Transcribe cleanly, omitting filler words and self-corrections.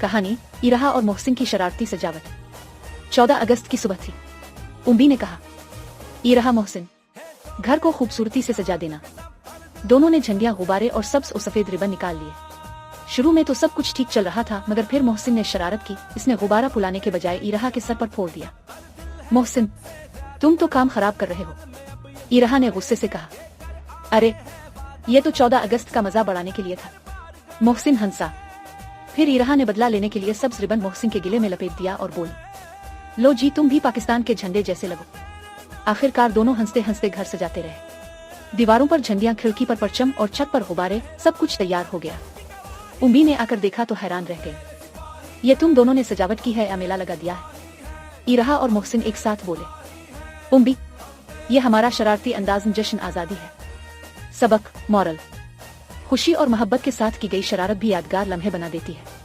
कहानी इराहा और मोहसिन की शरारती सजावट। 14 अगस्त की सुबह थी। उम्बी ने कहा, इराहा मोहसिन, घर को खूबसूरती से सजा देना। दोनों ने झंडियां, गुब्बारे और सब्ज और सफेद रिबन निकाल लिए। शुरू में तो सब कुछ ठीक चल रहा था, मगर फिर मोहसिन ने शरारत की। इसने गुब्बारा फुलाने के बजाय इराहा के सर पर फोड़ दिया। मोहसिन, तुम तो काम खराब कर रहे हो, इराहा ने गुस्से से कहा। अरे, ये तो 14 अगस्त का मजा बढ़ाने के लिए था। मोहसिन हंसा। फिर इराहा ने बदला लेने के लिए सब्ज रिबन मोहसिन के गिले में लपेट दिया और बोली, लो जी, तुम भी पाकिस्तान के झंडे जैसे लगो। आखिरकार दोनों हंसते हंसते घर सजाते रहे। दीवारों पर झंडियां, खिड़की पर परचम और छत पर गुब्बारे, सब कुछ तैयार हो गया। उम्बी ने आकर देखा तो हैरान रह गए। ये तुम दोनों ने सजावट की है या मेला लगा दिया है? इराहा और मोहसिन एक साथ बोले। उम्बी, ये हमारा शरारती अंदाज जश्न आजादी है। सबक, मॉरल, खुशी और मोहब्बत के साथ की गई शरारत भी यादगार लम्हे बना देती है।